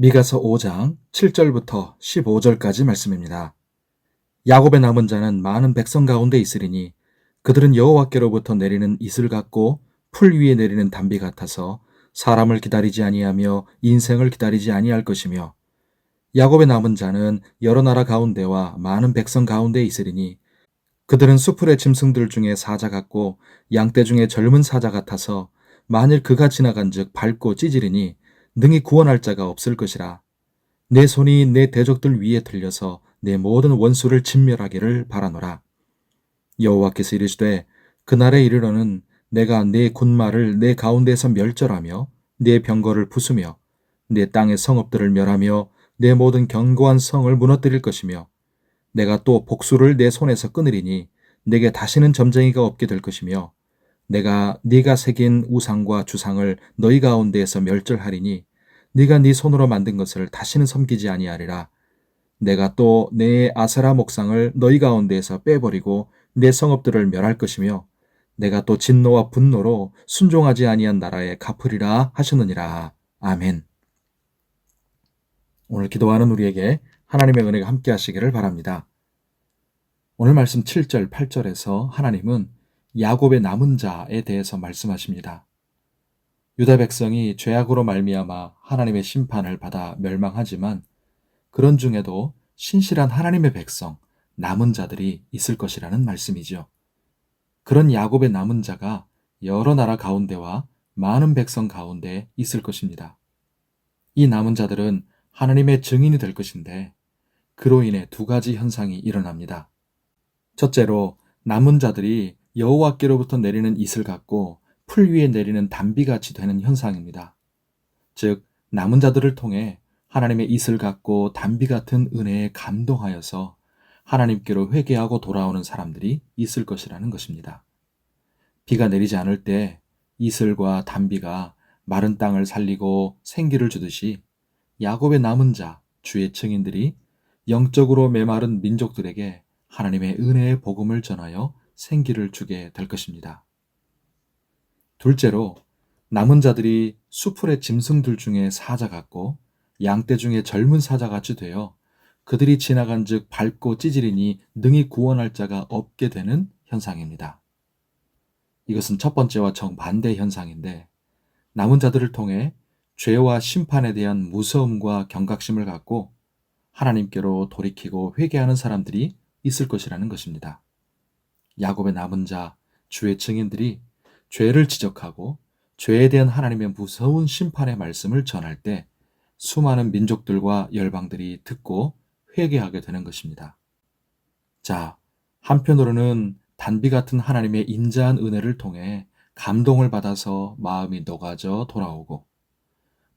미가서 5장 7절부터 15절까지 말씀입니다. 야곱의 남은 자는 많은 백성 가운데 있으리니 그들은 여호와께로부터 내리는 이슬 같고 풀 위에 내리는 단비 같아서 사람을 기다리지 아니하며 인생을 기다리지 아니할 것이며, 야곱의 남은 자는 여러 나라 가운데와 많은 백성 가운데 있으리니 그들은 수풀의 짐승들 중에 사자 같고 양떼 중에 젊은 사자 같아서 만일 그가 지나간즉 밟고 찢으리니 능히 구원할 자가 없을 것이라. 내 손이 내 대적들 위에 들려서 내 모든 원수를 진멸하기를 바라노라. 여호와께서 이르시되 그날에 이르러는 내가 내 군마를 내 가운데에서 멸절하며 내 병거를 부수며 내 땅의 성읍들을 멸하며 내 모든 견고한 성을 무너뜨릴 것이며, 내가 또 복수를 내 손에서 끊으리니 내게 다시는 점쟁이가 없게 될 것이며, 내가 네가 새긴 우상과 주상을 너희 가운데에서 멸절하리니 네가 네 손으로 만든 것을 다시는 섬기지 아니하리라. 내가 또 내 아세라 목상을 너희 가운데에서 빼버리고 내 성읍들을 멸할 것이며, 내가 또 진노와 분노로 순종하지 아니한 나라에 갚으리라 하셨느니라. 아멘. 오늘 기도하는 우리에게 하나님의 은혜가 함께 하시기를 바랍니다. 오늘 말씀 7절, 8절에서 하나님은 야곱의 남은 자에 대해서 말씀하십니다. 유다 백성이 죄악으로 말미암아 하나님의 심판을 받아 멸망하지만 그런 중에도 신실한 하나님의 백성, 남은 자들이 있을 것이라는 말씀이죠. 그런 야곱의 남은 자가 여러 나라 가운데와 많은 백성 가운데 있을 것입니다. 이 남은 자들은 하나님의 증인이 될 것인데, 그로 인해 두 가지 현상이 일어납니다. 첫째로, 남은 자들이 여호와께로부터 내리는 이슬 같고 풀 위에 내리는 단비같이 되는 현상입니다. 즉, 남은 자들을 통해 하나님의 이슬 같고 단비 같은 은혜에 감동하여서 하나님께로 회개하고 돌아오는 사람들이 있을 것이라는 것입니다. 비가 내리지 않을 때 이슬과 단비가 마른 땅을 살리고 생기를 주듯이 야곱의 남은 자, 주의 증인들이 영적으로 메마른 민족들에게 하나님의 은혜의 복음을 전하여 생기를 주게 될 것입니다. 둘째로, 남은 자들이 수풀의 짐승들 중에 사자 같고 양떼 중에 젊은 사자같이 되어 그들이 지나간 즉 밟고 찢으리니 능히 구원할 자가 없게 되는 현상입니다. 이것은 첫 번째와 정반대 현상인데, 남은 자들을 통해 죄와 심판에 대한 무서움과 경각심을 갖고 하나님께로 돌이키고 회개하는 사람들이 있을 것이라는 것입니다. 야곱의 남은 자, 주의 증인들이 죄를 지적하고 죄에 대한 하나님의 무서운 심판의 말씀을 전할 때 수많은 민족들과 열방들이 듣고 회개하게 되는 것입니다. 자, 한편으로는 단비 같은 하나님의 인자한 은혜를 통해 감동을 받아서 마음이 녹아져 돌아오고,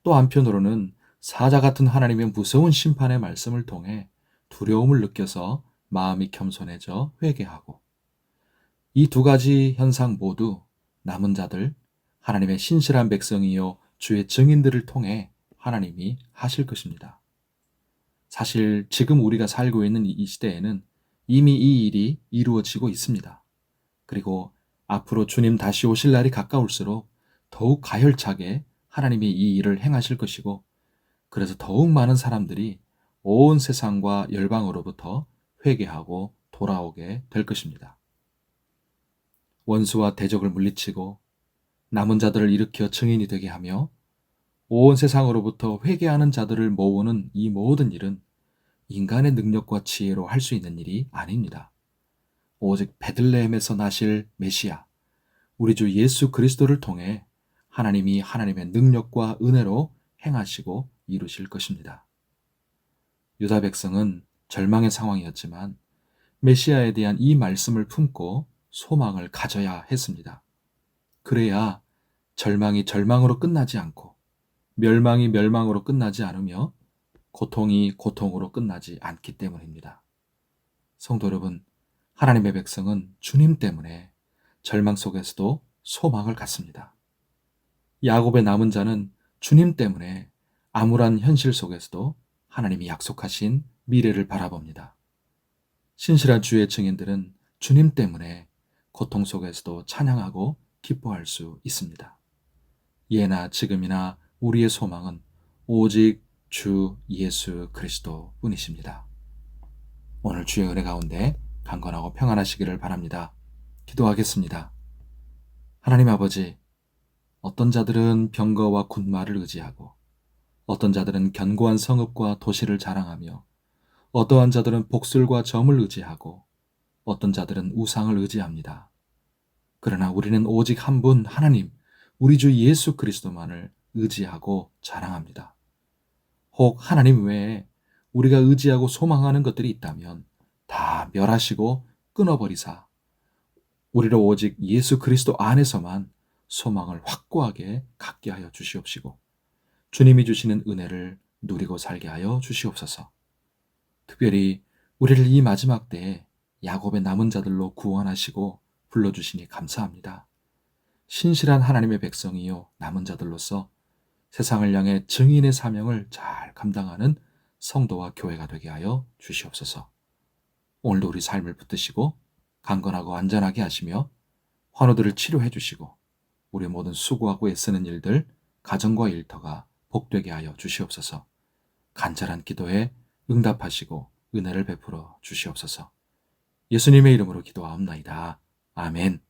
또 한편으로는 사자 같은 하나님의 무서운 심판의 말씀을 통해 두려움을 느껴서 마음이 겸손해져 회개하고, 이 두 가지 현상 모두 남은 자들, 하나님의 신실한 백성이요 주의 증인들을 통해 하나님이 하실 것입니다. 사실 지금 우리가 살고 있는 이 시대에는 이미 이 일이 이루어지고 있습니다. 그리고 앞으로 주님 다시 오실 날이 가까울수록 더욱 가열차게 하나님이 이 일을 행하실 것이고, 그래서 더욱 많은 사람들이 온 세상과 열방으로부터 회개하고 돌아오게 될 것입니다. 원수와 대적을 물리치고 남은 자들을 일으켜 증인이 되게 하며 온 세상으로부터 회개하는 자들을 모으는 이 모든 일은 인간의 능력과 지혜로 할 수 있는 일이 아닙니다. 오직 베들레헴에서 나실 메시아, 우리 주 예수 그리스도를 통해 하나님이 하나님의 능력과 은혜로 행하시고 이루실 것입니다. 유다 백성은 절망의 상황이었지만 메시아에 대한 이 말씀을 품고 소망을 가져야 했습니다. 그래야 절망이 절망으로 끝나지 않고 멸망이 멸망으로 끝나지 않으며 고통이 고통으로 끝나지 않기 때문입니다. 성도 여러분, 하나님의 백성은 주님 때문에 절망 속에서도 소망을 갖습니다. 야곱의 남은 자는 주님 때문에 암울한 현실 속에서도 하나님이 약속하신 미래를 바라봅니다. 신실한 주의 증인들은 주님 때문에 고통 속에서도 찬양하고 기뻐할 수 있습니다. 예나 지금이나 우리의 소망은 오직 주 예수 그리스도 뿐이십니다. 오늘 주의 은혜 가운데 강건하고 평안하시기를 바랍니다. 기도하겠습니다. 하나님 아버지, 어떤 자들은 병거와 군마를 의지하고 어떤 자들은 견고한 성읍과 도시를 자랑하며 어떠한 자들은 복술과 점을 의지하고 어떤 자들은 우상을 의지합니다. 그러나 우리는 오직 한 분 하나님, 우리 주 예수 그리스도만을 의지하고 자랑합니다. 혹 하나님 외에 우리가 의지하고 소망하는 것들이 있다면 다 멸하시고 끊어버리사 우리로 오직 예수 그리스도 안에서만 소망을 확고하게 갖게 하여 주시옵시고 주님이 주시는 은혜를 누리고 살게 하여 주시옵소서. 특별히 우리를 이 마지막 때에 야곱의 남은 자들로 구원하시고 불러주시니 감사합니다. 신실한 하나님의 백성이요 남은 자들로서 세상을 향해 증인의 사명을 잘 감당하는 성도와 교회가 되게 하여 주시옵소서. 오늘도 우리 삶을 붙드시고 강건하고 안전하게 하시며 환우들을 치료해 주시고 우리 모든 수고하고 애쓰는 일들, 가정과 일터가 복되게 하여 주시옵소서. 간절한 기도에 응답하시고 은혜를 베풀어 주시옵소서. 예수님의 이름으로 기도하옵나이다. 아멘.